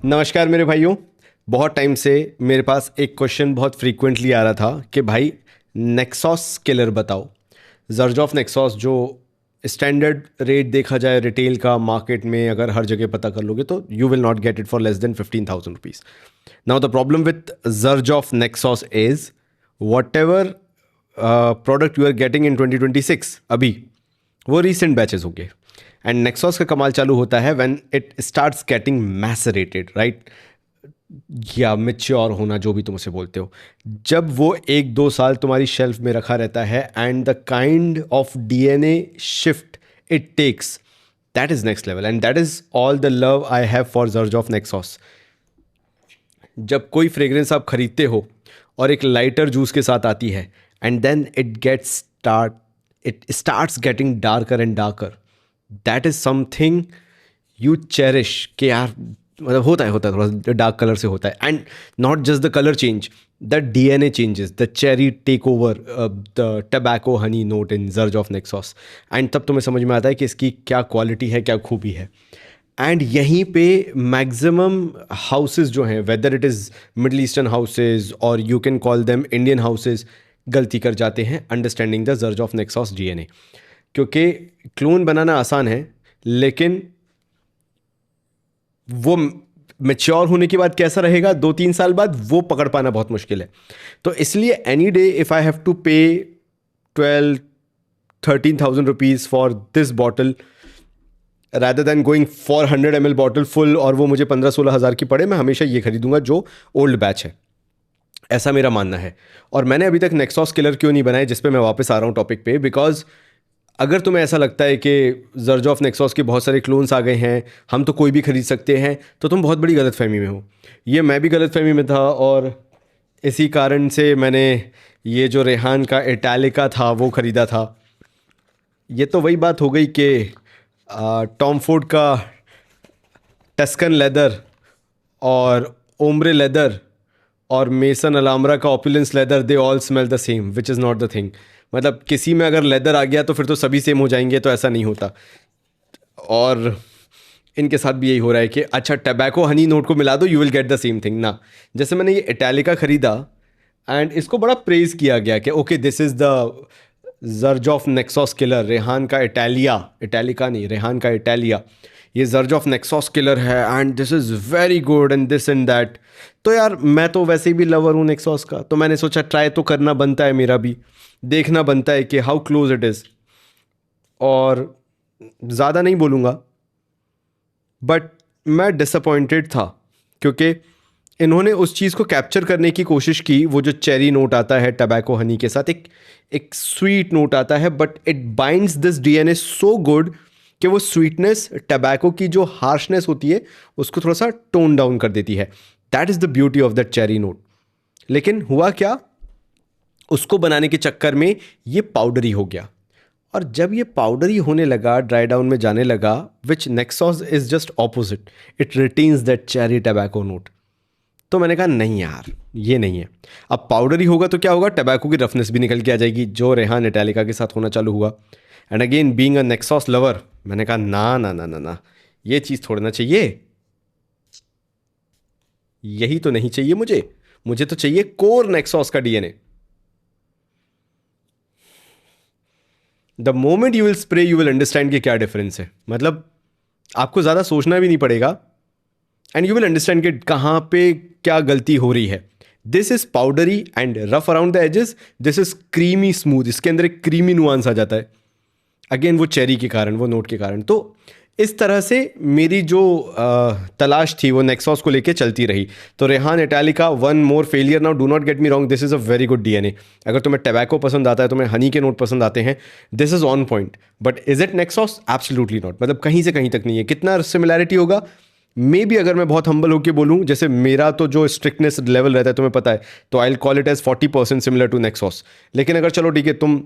नमस्कार मेरे भाइयों। बहुत टाइम से मेरे पास एक क्वेश्चन बहुत फ्रीक्वेंटली आ रहा था कि भाई नेक्सॉस किलर बताओ। जर्जॉफ नेक्सॉस जो स्टैंडर्ड रेट देखा जाए रिटेल का मार्केट में अगर हर जगह पता कर लोगे तो you will not get it for less than 15,000 rupees. Now the problem with Xerjoff Naxos is whatever product you are getting in 2026 अभी वो रीसेंट बैचेस होंगे। एंड नेक्सॉस का कमाल चालू होता है when it starts getting macerated, right, या mature होना, जो भी तुम उसे बोलते हो। जब वो 1-2 साल तुम्हारी शेल्फ में रखा रहता है and the kind of DNA shift it takes, that is next level and that is all the love I have for Xerjoff Naxos. जब कोई फ्रेग्रेंस आप खरीदते हो और एक लाइटर जूस के साथ आती है and then it starts getting darker and darker, that is something you cherish कि यार मतलब होता है थोड़ा डार्क कलर से होता है। And not just the colour change, the DNA changes, the cherry take over the tobacco honey note in Xerjoff नेक्सॉस। And तब तुम्हें समझ में आता है कि इसकी क्या क्वालिटी है, क्या खूबी है। एंड यहीं पे मैक्सिमम हाउसेस जो हैं, whether it is Middle Eastern houses और you can call them Indian houses, गलती कर जाते हैं understanding the Xerjoff Naxos DNA. क्योंकि क्लोन बनाना आसान है लेकिन वो मेच्योर होने के बाद कैसा रहेगा 2-3 साल बाद, वो पकड़ पाना बहुत मुश्किल है। तो इसलिए any day if I have to pay 12-13,000 rupees for this bottle rather than going for 100 ml bottle full और वो मुझे 15-16 हज़ार की पड़े, मैं हमेशा ये खरीदूंगा जो ओल्ड बैच है। ऐसा मेरा मानना है। और मैंने अभी तक नेक्सॉस किलर क्यों नहीं बनाए, जिस पे मैं वापस आ रहा हूँ टॉपिक पे, बिकॉज अगर तुम्हें ऐसा लगता है कि जर्ज ऑफ नेक्सॉस के बहुत सारे क्लोन्स आ गए हैं, हम तो कोई भी खरीद सकते हैं, तो तुम बहुत बड़ी गलतफहमी में हो। ये मैं भी गलतफहमी में था और इसी कारण से मैंने ये जो रेहान का इटैलिका था वो ख़रीदा था। ये तो वही बात हो गई कि टॉम फोर्ड का टस्कन लेदर और ओम्ब्रे लेदर और मेसन अलामरा का opulence leather, they all smell the same, which is not the thing. मतलब किसी में अगर लेदर आ गया तो फिर तो सभी सेम हो जाएंगे, तो ऐसा नहीं होता। और इनके साथ भी यही हो रहा है कि अच्छा टबैको हनी नोट को मिला दो, you will get the same thing ना। जैसे मैंने ये इटैलिका ख़रीदा एंड इसको बड़ा प्रेज़ किया गया कि okay this is the Xerjoff नेक्सॉस killer, Rehan का इटालिया, इटैलिका नहीं, रेहान का इटालिया, ये जर्ज ऑफ नेक्सॉस किलर है and this is very good and this and that. तो यार मैं तो वैसे ही भी लवर हूँ नेक्सॉस का, तो मैंने सोचा ट्राई तो करना बनता है, मेरा भी देखना बनता है कि हाउ क्लोज इट इज़। और ज़्यादा नहीं बोलूँगा बट मैं डिसअपॉइंटेड था क्योंकि इन्होंने उस चीज़ को कैप्चर करने की कोशिश की। वो जो चेरी नोट आता है टबैको हनी के साथ, एक स्वीट नोट आता है, but it binds this DNA so good कि वो स्वीटनेस टबैको की जो हार्शनेस होती है उसको थोड़ा सा टोन डाउन कर देती है। That is the beauty of that cherry note. लेकिन हुआ क्या, उसको बनाने के चक्कर में ये पाउडरी हो गया। और जब ये पाउडरी होने लगा, ड्राई डाउन में जाने लगा, which Naxos is just opposite, it retains that cherry tobacco note. तो मैंने कहा नहीं यार ये नहीं है। अब पाउडरी होगा तो क्या होगा, टबैको की रफनेस भी निकल के आ जाएगी, जो रेहान इटैलिका के साथ होना चालू हुआ। And again being a Naxos lover, मैंने कहा ना ना ना ना ना, ये चीज़ छोड़ना चाहिए, यही तो नहीं चाहिए मुझे। मुझे तो चाहिए कोर नेक्सॉस का DNA. The moment you will spray you will understand कि क्या डिफरेंस है। मतलब आपको ज़्यादा सोचना भी नहीं पड़ेगा एंड यू विल अंडरस्टैंड कि कहाँ पे क्या गलती हो रही है। This is powdery and rough around the edges, this is creamy smooth, इसके अंदर एक क्रीमी नुआंस आ जाता है, अगेन वो चेरी के कारण, वो नोट के कारण। तो इस तरह से मेरी जो तलाश थी वो नेक्सॉस को लेके चलती रही। तो Rayhaan Italica one more failure. Now do not get me wrong, this is a very good DNA. अगर तुम्हें टबैको पसंद आता है, तुम्हें हनी के नोट पसंद आते हैं, this is on point. But is it Naxos? Absolutely not. मतलब कहीं से कहीं तक नहीं है। कितना सिमिलैरिटी होगा मे बी, अगर मैं बहुत हम्बल होकर बोलूँ, जैसे मेरा तो जो स्ट्रिक्टनेस लेवल रहता है तुम्हें पता है, तो I will call it as 40% similar to Naxos. लेकिन अगर चलो ठीक है तुम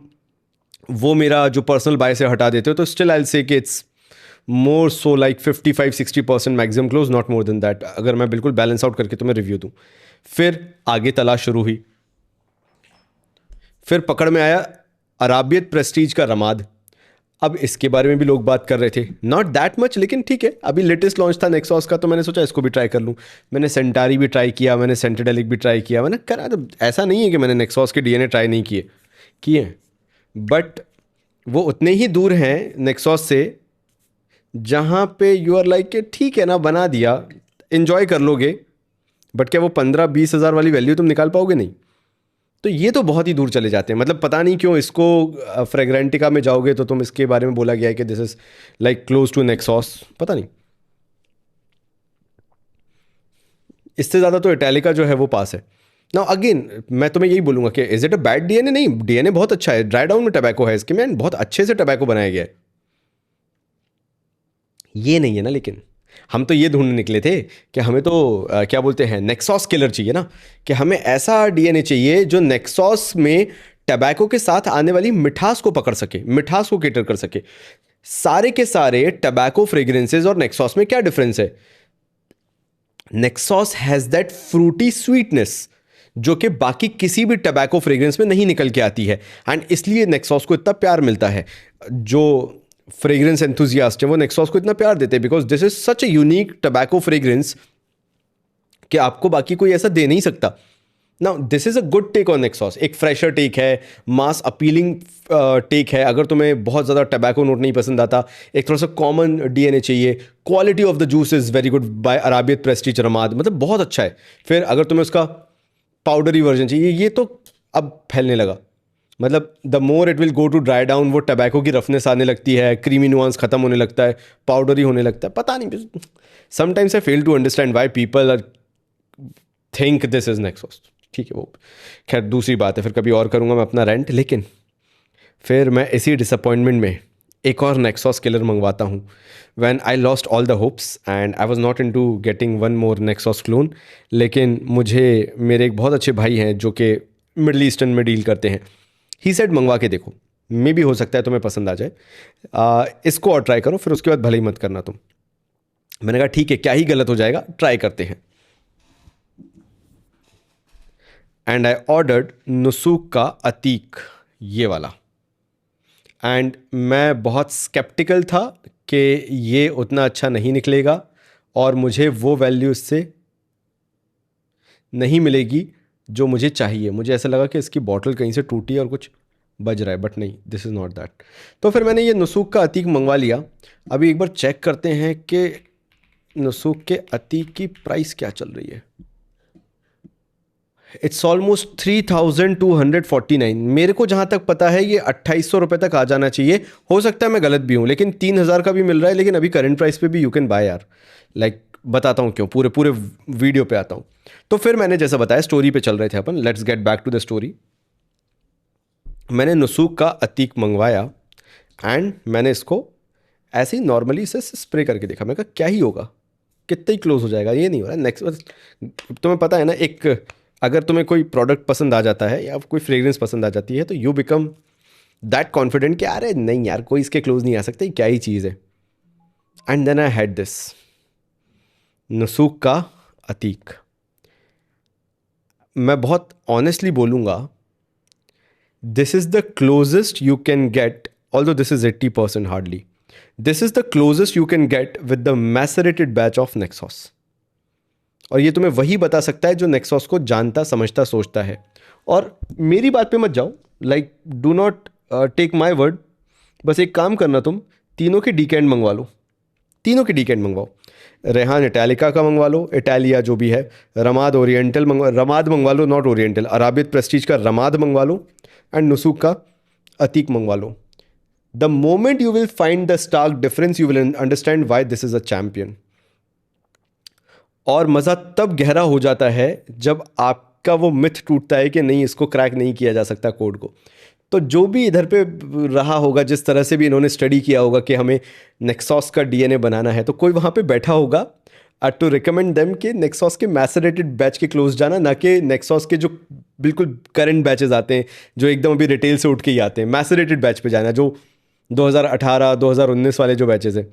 वो मेरा जो पर्सनल बाय से हटा देते हो, तो स्टिल आई विल से कि it's more so like 55-60% maximum close, not more than that, अगर मैं बिल्कुल बैलेंस आउट करके तुम्हें रिव्यू दूँ। फिर आगे तलाश शुरू हुई। फिर पकड़ में आया अराबियत प्रेस्टीज का रमाद। अब इसके बारे में भी लोग बात कर रहे थे, नॉट दैट मच, लेकिन ठीक है, अभी लेटेस्ट लॉन्च था नेक्सॉस का, तो मैंने सोचा इसको भी ट्राई कर लूँ। मैंने सेंटारी भी ट्राई किया, मैंने सेंटेडेलिक भी ट्राई किया, मैंने करा, तो ऐसा नहीं है कि मैंने नेक्सॉस के डीएनए ट्राई नहीं किए, किए हैं, बट वो उतने ही दूर हैं नेक्सॉस से जहाँ पे यू आर लाइक के ठीक है ना, बना दिया, इन्जॉय कर लोगे, बट क्या वो 15-20 हज़ार वाली वैल्यू तुम निकाल पाओगे? नहीं। तो ये तो बहुत ही दूर चले जाते हैं, मतलब पता नहीं क्यों इसको फ्रेग्रेंटिका में जाओगे तो तुम इसके बारे में बोला गया है कि this is like close to Naxos, पता नहीं। इससे ज़्यादा तो इटैलिका जो है वो पास है। नाउ अगेन मैं तुम्हें यही बोलूँगा कि is it a bad DNA? नहीं, डीएनए बहुत अच्छा है, ड्राई डाउन में टबैको है इसके में, बहुत अच्छे से टबैको बनाया गया है, ये नहीं है ना। लेकिन हम तो ये ढूंढने निकले थे कि हमें तो क्या बोलते हैं, नेक्सॉस किलर चाहिए ना, कि हमें ऐसा डीएनए चाहिए जो नेक्सॉस में टबैको के साथ आने वाली मिठास को पकड़ सके, मिठास को केटर कर सके। सारे के सारे टबैको फ्रेग्रेंसेज और नेक्सॉस में क्या डिफरेंस है? नेक्सॉस हैज दैट फ्रूटी स्वीटनेस जो कि बाकी किसी भी टबैको फ्रेग्रेंस में नहीं निकल के आती है, एंड इसलिए नेक्सॉस को इतना प्यार मिलता है। जो फ्रेग्रेंस एंथुजियास्ट है वो नेक्सॉस को इतना प्यार देते हैं because this is such a unique tobacco fragrance कि आपको बाकी कोई ऐसा दे नहीं सकता। Now this is a good take on Naxos, एक फ्रेशर टेक है, मास अपीलिंग टेक है। अगर तुम्हें बहुत ज़्यादा टबैको नोट नहीं पसंद आता, एक थोड़ा सा कॉमन डीएनए चाहिए, quality of the juice is very good by Arabiyat Prestige Ramad, मतलब बहुत अच्छा है। फिर अगर तुम्हें उसका पाउडरी वर्जन चाहिए, ये तो अब फैलने लगा, मतलब the more it will go to dry down, वो टबैको की रफनेस आने लगती है, क्रीमी नुआंस खत्म होने लगता है, पाउडरी होने लगता है, पता नहीं। Sometimes I fail to understand why people are think this is Naxos. ठीक है, वो खैर दूसरी बात है, फिर कभी और करूँगा मैं अपना रेंट। लेकिन फिर मैं इसी डिसअपॉइंटमेंट में एक और नेक्सॉस किलर मंगवाता हूँ। When I lost all the hopes and I was not into getting one more Naxos clone, लेकिन मुझे मेरे एक बहुत अच्छे भाई हैं जो कि मिडल ईस्टर्न में डील करते हैं, ही सेड मंगवा के देखो, मे भी हो सकता है तुम्हें पसंद आ जाए, इसको और ट्राई करो, फिर उसके बाद भले ही मत करना तुम। मैंने कहा ठीक है, क्या ही गलत हो जाएगा, ट्राई करते हैं। एंड आई ऑर्डर्ड नुसूक का अतीक, ये वाला, एंड मैं बहुत स्केप्टिकल था कि ये उतना अच्छा नहीं निकलेगा और मुझे वो वैल्यू इससे नहीं मिलेगी जो मुझे चाहिए। मुझे ऐसा लगा कि इसकी बॉटल कहीं से टूटी और कुछ बज रहा है, बट नहीं, दिस इज़ नॉट दैट। तो फिर मैंने ये नुसूक का अतीक मंगवा लिया। अभी एक बार चेक करते हैं कि नुसूक के अतीक की प्राइस क्या चल रही है। It's almost 3249। मेरे को जहाँ तक पता है ये 2800 रुपये तक आ जाना चाहिए, हो सकता है मैं गलत भी हूँ, लेकिन 3000 का भी मिल रहा है। लेकिन अभी करंट प्राइस पे भी यू कैन बाय यार, लाइक बताता हूँ क्यों, पूरे पूरे वीडियो पे आता हूँ। तो फिर मैंने जैसा बताया, स्टोरी पे चल रहे थे अपन, let's get back to the story. मैंने नुसूक का अतीक मंगवाया एंड मैंने इसको ऐसे ही नॉर्मली इसे स्प्रे करके देखा। मैं कहा क्या ही होगा, कितना ही क्लोज हो जाएगा, ये नहीं हो रहा। नेक्स्ट, तुम्हें पता है ना, एक अगर तुम्हें कोई प्रोडक्ट पसंद आ जाता है या कोई फ्रेग्रेंस पसंद आ जाती है तो यू बिकम दैट कॉन्फिडेंट कि अरे नहीं यार, कोई इसके क्लोज नहीं आ सकता, क्या ही चीज़ है। And then I had this Nusuk का अतीक। मैं बहुत ऑनेस्टली बोलूँगा, this is the closest you can get, although this is 80% hardly, this is the closest you can get with the macerated batch of Naxos. और ये तुम्हें वही बता सकता है जो नेक्सॉस को जानता, समझता, सोचता है। और मेरी बात पे मत जाओ, like do not take my word. बस एक काम करना, तुम तीनों के डीकेंड मंगवा लो, तीनों के डीकेंड मंगवाओ। रेहान इटालिका का मंगवा लो, इटालिया जो भी है, रमाद ओरिएंटल रमाद मंगवा लो, नॉट ओरिएंटल, अराबियत प्रेस्टीज का रमाद मंगवा लो, एंड नुसूक का अतीक मंगवा लो। The moment you will find the stark difference, you will understand why this is a champion. और मज़ा तब गहरा हो जाता है जब आपका वो मिथ टूटता है कि नहीं, इसको क्रैक नहीं किया जा सकता कोड को। तो जो भी इधर पे रहा होगा, जिस तरह से भी इन्होंने स्टडी किया होगा कि हमें नेक्सॉस का डीएनए बनाना है, तो कोई वहाँ पे बैठा होगा टू रिकमेंड देम कि नेक्सॉस के मैसरेटेड बैच के क्लोज जाना, ना कि नेक्सॉस के जो बिल्कुल करंट बैचेस आते हैं जो एकदम अभी रिटेल से उठ के ही आते हैं, मैसरेटेड बैच पे जाना, जो 2018 2019 वाले जो बैचेस हैं।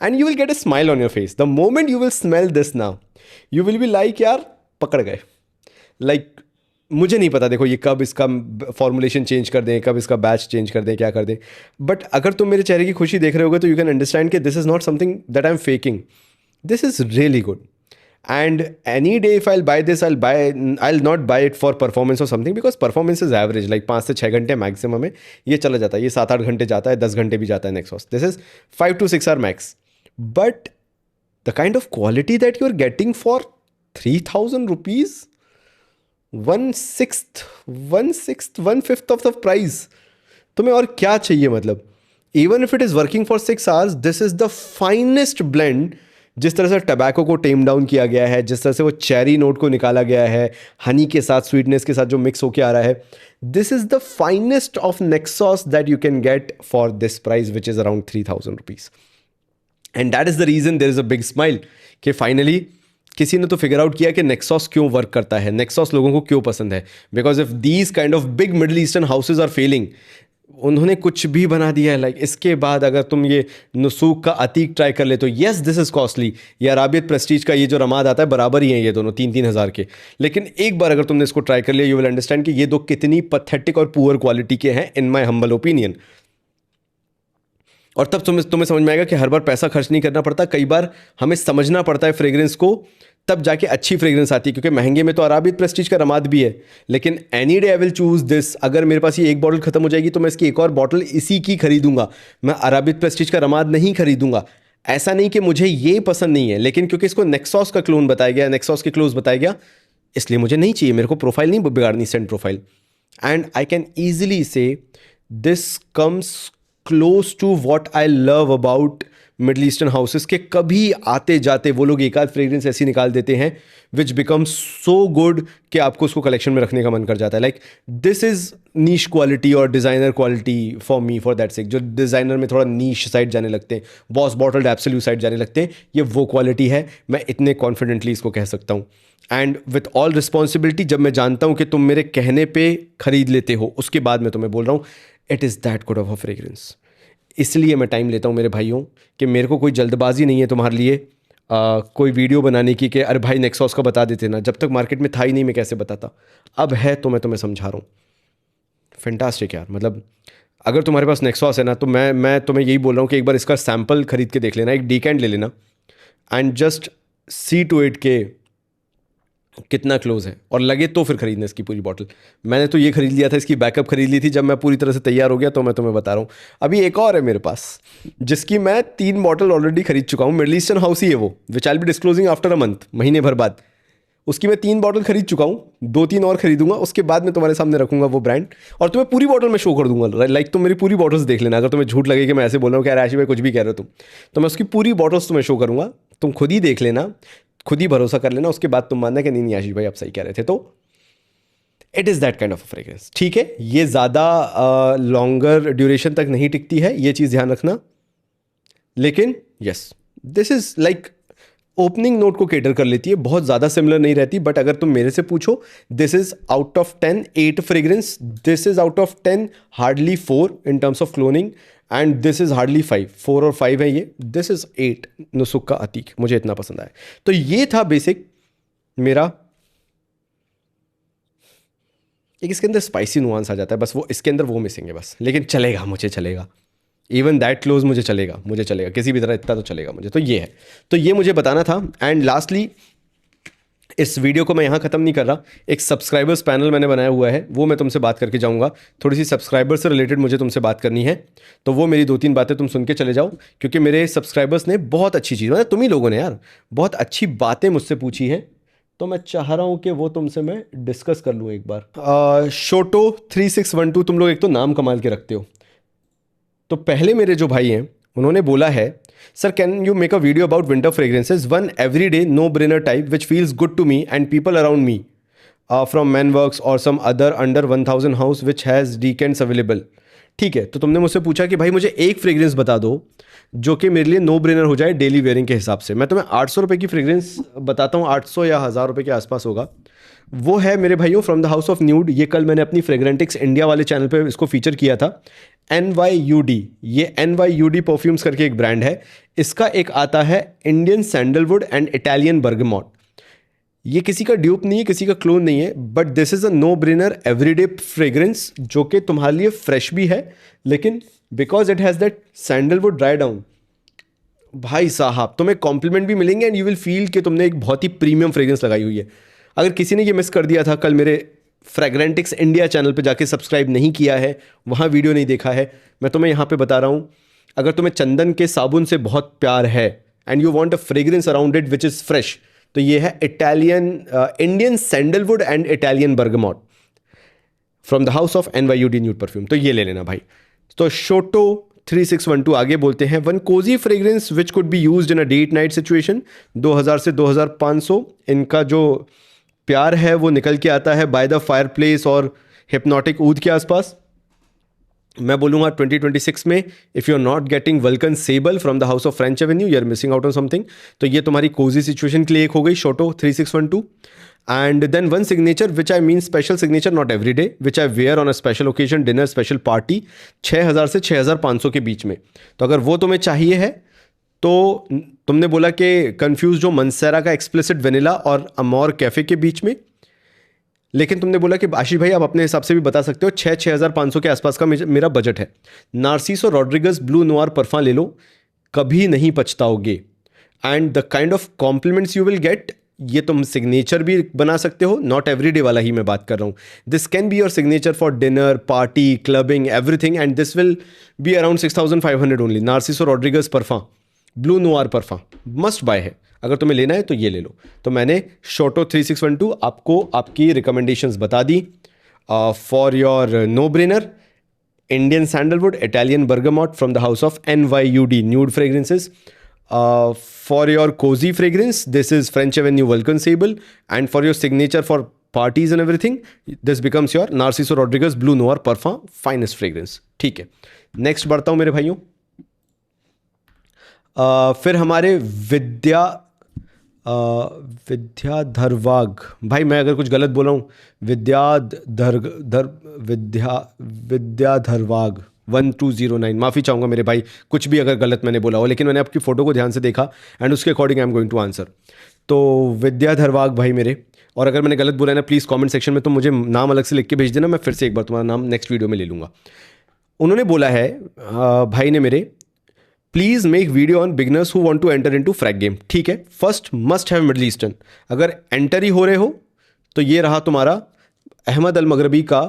And you will get a smile on your face the moment you will smell this now, you will be like यार पकड़ गए, लाइक मुझे नहीं पता, देखो ये कब इसका फॉर्मुलेशन चेंज कर दें, कब इसका बैच चेंज कर दें, क्या कर दें, बट अगर तुम मेरे चेहरे की खुशी देख रहे होगे तो यू कैन अंडरस्टैंड कि this is not something that I am faking, this is really good. And any day if I'll buy this, I'll not buy it for performance or something, because performance is average, like 5 से 6 घंटे maximum है, ये चला जाता है, ये 7-8 घंटे जाता है, 10 घंटे भी जाता है Naxos. This is 5 to 6 hour max. But the kind of quality that you're getting for 3,000 rupees, 1/5 of the price, तुम्हें और क्या चाहिए? मतलब even if it is working for 6 hours, this is the finest blend. जिस तरह से tobacco को टेम down किया गया है, जिस तरह से वो चेरी नोट को निकाला गया है, हनी के साथ, स्वीटनेस के साथ जो मिक्स होके आ रहा है, this is the finest of Naxos that you can get for this price, which is around 3,000 rupees. And that is the reason there is a big smile कि फाइनली किसी ने तो फिगर आउट किया कि नेक्सॉस क्यों वर्क करता है, नेक्सॉस लोगों को क्यों पसंद है. Because if these kind of big Middle Eastern houses are failing, उन्होंने कुछ भी बना दिया है. लाइक इसके बाद अगर तुम ये नुसूक का अतीक ट्राई कर ले तो येस दिस इज़ कॉस्टली. ये अराबियत प्रेस्टीज का ये जो रमाद आता है बराबर ही है ये दोनों, 3-3 हज़ार के. लेकिन एक बार अगर तुमने इसको ट्राई कर लिया, यू विल अंडरस्टैंड कि ये दो कितनी पथेटिक और पुअर क्वालिटी के हैं, इन माई हम्बल ओपिनियन. और तब तुम्हें समझ में आएगा कि हर बार पैसा खर्च नहीं करना पड़ता, कई बार हमें समझना पड़ता है फ्रेग्रेंस को, तब जाके अच्छी फ्रेग्रेंस आती है. क्योंकि महंगे में तो अराबियत प्रेस्टीज का रमाद भी है, लेकिन any day I will choose this. अगर मेरे पास ये एक बॉटल खत्म हो जाएगी तो मैं इसकी एक और बॉटल इसी की खरीदूंगा, मैं अराबियत प्रेस्टीज का रमाद नहीं खरीदूंगा. ऐसा नहीं कि मुझे ये पसंद नहीं है, लेकिन क्योंकि इसको नेक्सॉस का क्लोन बताया गया, नेक्सॉस के क्लोज बताया गया, इसलिए मुझे नहीं चाहिए. मेरे को प्रोफाइल नहीं बिगाड़नी, scent profile. And I can easily say this comes close to what I love about Middle Eastern houses, के कभी आते जाते वो लोग एक आध फ्रेग्रेंस ऐसी निकाल देते हैं विच बिकम सो गुड कि आपको उसको कलेक्शन में रखने का मन कर जाता है. Like this is niche quality और designer quality for me, for that sake. जो डिज़ाइनर में थोड़ा नीश साइड जाने लगते हैं, बॉस बॉटल्ड एब्सोल्यूट साइड जाने लगते हैं, ये वो क्वालिटी है. मैं इतने कॉन्फिडेंटली इसको कह सकता हूँ. एंड विथ ऑल रिस्पॉन्सिबिलिटी, जब मैं जानता हूँ कि तुम मेरे कहने पे खरीद लेते हो, उसके बाद मैं तुम्हें बोल रहा हूँ it is that good of a fragrance. इसलिए मैं टाइम लेता हूँ मेरे भाइयों, कि मेरे को कोई जल्दबाजी नहीं है तुम्हारे लिए कोई वीडियो बनाने की कि अरे भाई नेक्सॉस का बता देते ना. जब तक मार्केट में था ही नहीं मैं कैसे बताता, अब है तो मैं तुम्हें समझा रहा हूँ. फैंटास्टिक यार. मतलब अगर तुम्हारे पास नेक्सॉस है ना, तो मैं तुम्हें यही बोल रहा हूँ कि एक बार इसका सैम्पल खरीद के देख लेना, एक डीकैंट ले लेना, and just see to it के कितना क्लोज है, और लगे तो फिर खरीदना इसकी पूरी बॉटल. मैंने तो ये खरीद लिया था, इसकी बैकअप खरीद ली थी जब मैं पूरी तरह से तैयार हो गया, तो मैं तुम्हें बता रहा हूँ. अभी एक और है मेरे पास जिसकी मैं 3 बॉटल ऑलरेडी खरीद चुका हूँ. मिडल ईस्टर्न हाउस ही है वो, which I will be disclosing after a month, महीने भर बाद. उसकी मैं 3 बॉटल खरीद चुका हूँ, 2-3 और खरीदूंगा, उसके बाद मैं तुम्हारे सामने रखूंगा वो ब्रांड, और तुम्हें पूरी बॉटल में शो कर दूंगा. लाइक तुम मेरी पूरी बॉटल्स देख लेना. अगर तुम्हें झूठ लगे कि मैं ऐसे बोल रहा हूँ कि यार आशी भाई कुछ भी कह रहे हो तुम, तो मैं उसकी पूरी बॉटल्स तुम्हें शो करूंगा. तुम खुद ही देख लेना, खुद ही भरोसा कर लेना, उसके बाद तुम मानना कि नहीं आशीष भाई आप सही कह रहे थे. तो it is that kind of fragrance. ठीक है, ये ज़्यादा लॉन्गर ड्यूरेशन तक नहीं टिकती है, ये चीज़ ध्यान रखना. लेकिन yes, this is like opening note को केटर कर लेती है, बहुत ज़्यादा सिमिलर नहीं रहती. बट अगर तुम मेरे से पूछो, this is out of 10 8 fragrance, this is out of 10 hardly 4 in terms of cloning, and this is hardly 5. 4 और 5 है ये, दिस इज़ 8 नुसुक का अतीक. मुझे इतना पसंद आया. तो ये था बेसिक मेरा. एक इसके अंदर स्पाइसी नुआंस आ जाता है, बस वो इसके अंदर वो मिसिंग है बस. लेकिन चलेगा, मुझे चलेगा. इवन दैट क्लोज मुझे चलेगा किसी भी तरह, इतना तो चलेगा मुझे. तो ये है, तो ये मुझे बताना था. एंड लास्टली, इस वीडियो को मैं यहाँ ख़त्म नहीं कर रहा. एक सब्सक्राइबर्स पैनल मैंने बनाया हुआ है, वो मैं तुमसे बात करके जाऊँगा. थोड़ी सी सब्सक्राइबर से रिलेटेड मुझे तुमसे बात करनी है, तो वो मेरी 2-3 बातें तुम सुन के चले जाओ. क्योंकि मेरे सब्सक्राइबर्स ने बहुत अच्छी चीज़, मतलब तुम ही लोगों ने यार बहुत अच्छी बातें मुझसे पूछी हैं, तो मैं चाह रहा हूँ कि वो तुमसे मैं डिस्कस कर लूँ एक बार. शोटो 3612, तुम लोग एक तो नाम कमाल के रखते हो. तो पहले मेरे जो भाई हैं उन्होंने बोला है, sir can you make a video about winter fragrances, one everyday no brainer type which feels good to me and people around me from Manworks और some other under 1000 house which has weekends available. ठीक है, तो तुमने मुझसे पूछा कि भाई मुझे एक फ्रेग्रेंस बता दो जो कि मेरे लिए नो ब्रेनर हो जाए डेली वेयरिंग के हिसाब से. मैं तुम्हें 800 रुपये की फ्रेग्रेंस बताता हूँ, 800 या 1000 रुपये के आसपास होगा. वो है मेरे भाइयों from the house of nude. ये कल मैंने अपनी फ्रेग्रेंटिक्स इंडिया वाले चैनल पे इसको फीचर किया था. NYUD, ये NYUD परफ्यूम्स करके एक ब्रांड है. इसका एक आता है Indian sandalwood and Italian bergamot. ये किसी का ड्यूप नहीं है, किसी का क्लोन नहीं है, but this is a no brainer everyday fragrance जो कि तुम्हारे लिए फ्रेश भी है, लेकिन because it has that sandalwood dry down, भाई साहब तुम्हें कॉम्प्लीमेंट भी मिलेंगे एंड यू विल फील कि तुमने एक बहुत ही प्रीमियम फ्रेग्रेंस लगाई हुई है। अगर किसी ने ये मिस कर दिया था, कल मेरे फ्रेग्रेंटिक्स इंडिया चैनल पे जाके सब्सक्राइब नहीं किया है, वहाँ वीडियो नहीं देखा है, मैं तुम्हें यहाँ पे बता रहा हूँ, अगर तुम्हें चंदन के साबुन से बहुत प्यार है and you want a fragrance around it which is fresh, तो ये है Italian Indian sandalwood and Italian bergamot from the house of NYUD nude perfume. तो ये ले लेना भाई। तो शोटो 3612 आगे बोलते हैं, one cosy fragrance which could be used in a date night situation. 2000 से 2500 इनका जो प्यार है वो निकल के आता है बाय द फायर प्लेस और हिप्नोटिक ऊद के आसपास। मैं बोलूँगा 2026 में if you are not getting Vulcan Sable from the house of French Avenue, you are missing out on something. तो ये तुम्हारी कोजी सिचुएशन के लिए एक हो गई शोटो 3612। And then one signature which I mean special signature, not every day, which I wear on a special occasion, dinner, special party, 6000 से 6500 के बीच में। तो अगर वो तुम्हें चाहिए है तो तुमने बोला कि कन्फ्यूज जो मंसेरा का एक्सप्लिसिट वेनिला और अमोर कैफे के बीच में, लेकिन तुमने बोला कि आशीष भाई आप अपने हिसाब से भी बता सकते हो, 6500 के आसपास का मेरा बजट है। Narciso Rodriguez blue noir parfum ले लो, कभी नहीं पछताओगे। And the kind of compliments you will get, ये तुम सिग्नेचर भी बना सकते हो, नॉट एवरीडे वाला ही मैं बात कर रहा हूँ। This can be your signature for dinner, party, clubbing, everything, and this will be around 6500 only. Narciso Rodriguez parfum blue noir parfum must buy है, अगर तुम्हें लेना है तो ये ले लो। तो मैंने शोटो 3612 आपको आपकी रिकमेंडेशंस बता दी for your no brainer Indian sandalwood Italian bergamot from the house of NYUD nude fragrances. For your cozy fragrance, this is French Avenue Vulcan Sable, and for your signature for parties and everything, this becomes your Narciso Rodriguez Blue Noir Parfum finest fragrance। ठीक है, next बढ़ता हूँ मेरे भाइयों। फिर हमारे विद्याधरवाग, भाई मैं अगर कुछ गलत बोला हूँ, विद्याधरवाग 1209, माफ़ी चाहूँगा मेरे भाई कुछ भी अगर गलत मैंने बोला हो, लेकिन मैंने आपकी फ़ोटो को ध्यान से देखा एंड उसके according I am going to answer. तो विद्याधरवाग भाई मेरे, और अगर मैंने गलत बोला है ना प्लीज़ कमेंट सेक्शन में तो मुझे नाम अलग से लिख के भेज देना, मैं फिर से एक बार तुम्हारा नाम नेक्स्ट वीडियो में ले लूँगा। उन्होंने बोला है भाई ने मेरे, please make video on beginners who want to enter into frag game. ठीक है, first must have Middle Eastern. अगर एंटर ही हो रहे हो तो ये रहा तुम्हारा अहमद अल मगरबी का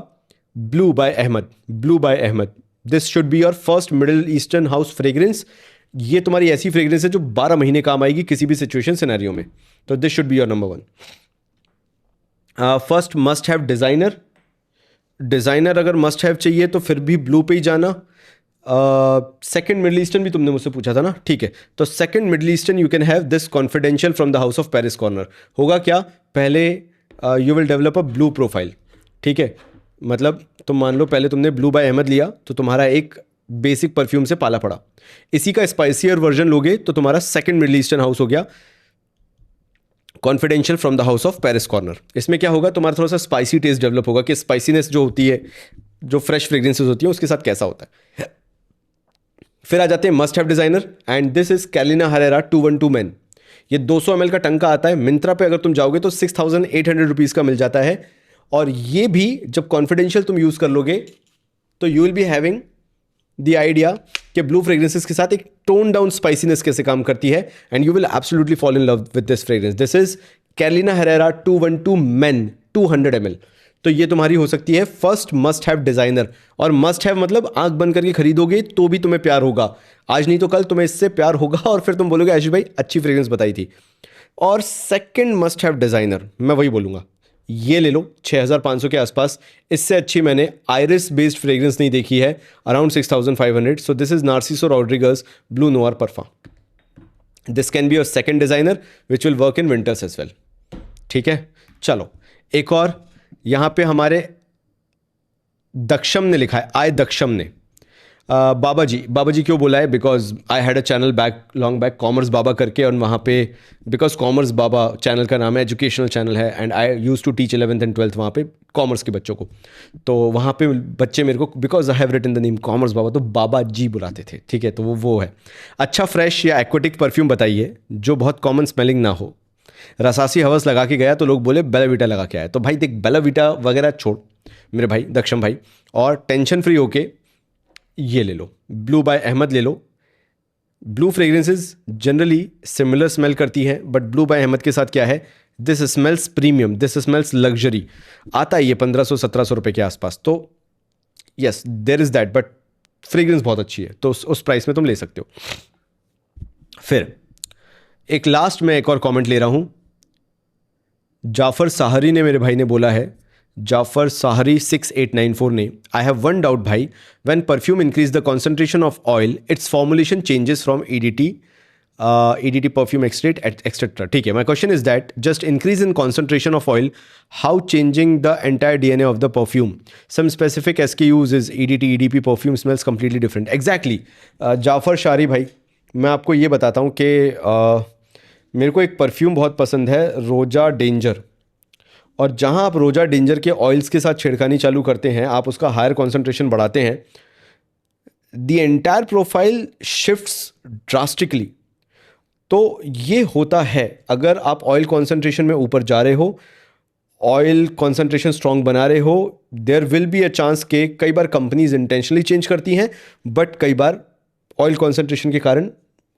blue by Ahmed. This should be your first Middle Eastern house fragrance. ये तुम्हारी ऐसी फ्रेग्रेंस है जो 12 महीने काम आएगी किसी भी सिचुएशन सिनेरियो में। तो this should be your number 1। First must have designer अगर मस्ट हैव चाहिए तो फिर भी ब्लू पे ही जाना। सेकंड मिडल ईस्टर्न भी तुमने मुझसे पूछा था ना, ठीक है, तो second middle eastern you can have this confidential from the house of Paris corner. होगा क्या, पहले you will develop a blue profile. ठीक है, मतलब तुम मान लो पहले तुमने ब्लू बाय अहमद लिया तो तुम्हारा एक बेसिक परफ्यूम से पाला पड़ा, इसी का स्पाइसियर वर्जन लोगे तो तुम्हारा सेकंड मिडल ईस्टर्न हाउस हो गया confidential from the house of Paris corner. इसमें क्या होगा, तुम्हारा थोड़ा सा स्पाइसी टेस्ट डेवलप होगा कि स्पाइसीनेस जो होती है, जो फ्रेश फ्रेग्रेंसेज होती है उसके साथ कैसा होता है। फिर आ जाते हैं must have designer, and this is Carolina Herrera 212 man. ये 200 ml का टंका आता है, मिंत्रा पे अगर तुम जाओगे तो 6800 रुपीज़ का मिल जाता है। और ये भी जब कॉन्फिडेंशियल तुम यूज़ कर लोगे तो you will be having the idea कि ब्लू फ्रेग्रेंसेस के साथ एक टोन डाउन स्पाइसीनेस कैसे काम करती है, and you will absolutely fall in love with this fragrance. This is Carolina Herrera 212 man 200 ml। तो ये तुम्हारी हो सकती है फर्स्ट मस्ट हैव डिजाइनर। और मस्ट हैव मतलब आंख बंद करके खरीदोगे तो भी तुम्हें प्यार होगा, आज नहीं तो कल तुम्हें इससे प्यार होगा और फिर तुम बोलोगे आशीष भाई अच्छी फ्रेग्रेंस बताई थी। और सेकंड मस्ट हैव डिजाइनर मैं वही बोलूँगा, ये ले लो 6500 के आसपास। इससे अच्छी मैंने आयरिस बेस्ड फ्रेग्रेंस नहीं देखी है, around 6500। So this is Narciso Rodriguez blue noir parfum. This can be your second designer which will work in winters as well. ठीक है, चलो एक और यहाँ पे हमारे दक्षम ने लिखा है, आय दक्षम ने, बाबा जी क्यों बोला है, because I had a channel long back commerce Baba करके, और वहाँ पे बिकॉज कॉमर्स बाबा चैनल का नाम है, एजुकेशनल चैनल है, and I use to teach 11th and 12th वहाँ पे कॉमर्स के बच्चों को। तो वहाँ पे बच्चे मेरे को because I have written the name commerce Baba तो बाबा जी बुलाते थे। ठीक है, तो वो है अच्छा फ्रेश या एक्वेटिक परफ्यूम बताइए जो बहुत कॉमन स्मेलिंग ना हो। रसासी हवस लगा के गया तो लोग बोले बेलावीटा लगा के आया। तो भाई देख, बेलावीटा वगैरह छोड़ मेरे भाई दक्षम भाई, और टेंशन फ्री होके ये ले लो, ब्लू बाय अहमद ले लो। Blue fragrances generally similar smell करती हैं, बट ब्लू बाय अहमद के साथ क्या है, this smells premium, this smells luxury. आता है ये 1500-1700 रुपये के आसपास। तो yes there is that, but fragrance बहुत अच्छी है, तो उस प्राइस में तुम ले सकते हो। फिर एक लास्ट में एक और कमेंट ले रहा हूं। जाफर साहरी ने, मेरे भाई ने बोला है, जाफर साहरी 6894 ने, आई हैव वन डाउट भाई, when perfume increase the concentration of oil it's formulation changes from EDT perfume extract etc. ठीक है, my question is that just increase in concentration of oil, how changing the entire DNA of the perfume? Some specific SKUs is EDT, EDP perfume smells completely different. Exactly. Jafar शारी भाई, मैं आपको ये बताता हूँ कि मेरे को एक परफ्यूम बहुत पसंद है, रोजा डेंजर। और जहाँ आप रोजा डेंजर के ऑयल्स के साथ छिड़कानी चालू करते हैं, आप उसका हायर कॉन्सेंट्रेशन बढ़ाते हैं, the entire profile shifts drastically. तो ये होता है अगर आप ऑयल कॉन्सेंट्रेशन में ऊपर जा रहे हो, ऑयल कॉन्सेंट्रेशन स्ट्रॉन्ग बना रहे हो, there will be a chance के कई बार कंपनीज इंटेंशनली चेंज करती हैं, बट कई बार ऑयल कॉन्सेंट्रेशन के कारण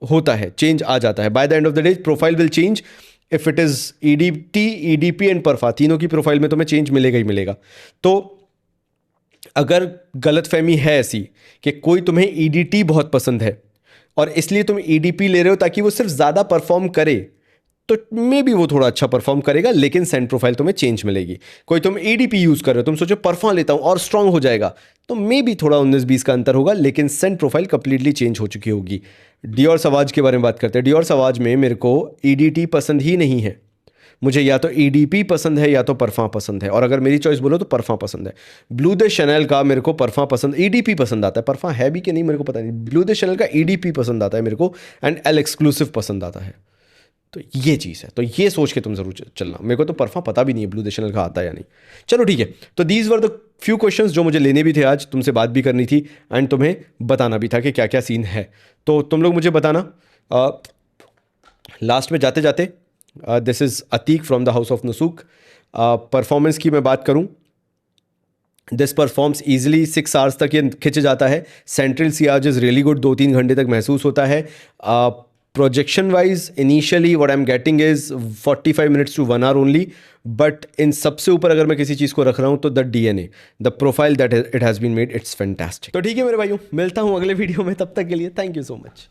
होता है, चेंज आ जाता है। By the end of the day profile will change if it is EDT, EDP and parfum, तीनों की प्रोफाइल में तुम्हें चेंज मिलेगा ही मिलेगा। तो अगर गलतफहमी है ऐसी कि कोई तुम्हें EDT बहुत पसंद है और इसलिए तुम EDP ले रहे हो ताकि वो सिर्फ ज़्यादा परफॉर्म करे, तो मे बी वो थोड़ा अच्छा परफॉर्म करेगा, लेकिन सेंट प्रोफाइल तुम्हें चेंज मिलेगी। कोई तुम EDP यूज़ कर रहे हो, तुम सोचो परफॉर्म लेता हूँ और स्ट्रांग हो जाएगा, तो मे बी थोड़ा 19-20 का अंतर होगा, लेकिन सेंट प्रोफाइल कंप्लीटली चेंज हो चुकी होगी। डियोर सवाज के बारे में बात करते हैं। डियोर सवाज में मेरे को EDT पसंद ही नहीं है, मुझे या तो EDP पसंद है या तो परफा पसंद है, और अगर मेरी चॉइस बोलो तो परफा पसंद है। ब्लू दे शैनल का मेरे को परफा पसंद, EDP पसंद आता है, परफा है भी कि नहीं मेरे को पता नहीं। ब्लू दे शैनल का EDP पसंद आता है मेरे को, एंड एल एक्सक्लूसिव पसंद आता है। तो ये चीज़ है, तो ये सोच के तुम जरूर चलना। मेरे को तो परफा पता भी नहीं है ब्लू दे शैनल का आता है या नहीं। चलो ठीक है, तो these were the few questions जो मुझे लेने भी थे आज, तुमसे बात भी करनी थी एंड तुम्हें बताना भी था कि क्या क्या सीन है। तो तुम लोग मुझे बताना। लास्ट में जाते जाते, this is Ateeq from the house of Nusuk. Performance की मैं बात करूं, दिस परफॉर्म्स ईजिली 6 आवर्स तक ये खिंच जाता है। Central Ciaz is really good, 2-3 घंटे तक महसूस होता है। Projection wise initially what I am getting is 45 minutes to 1 hour only, but in सबसे ऊपर अगर मैं किसी चीज़ को रख रहा हूँ तो the DNA, the profile that it has been made, it's fantastic. तो ठीक है मेरे भाइयों, मिलता हूँ अगले वीडियो में, तब तक के लिए थैंक यू सो मच।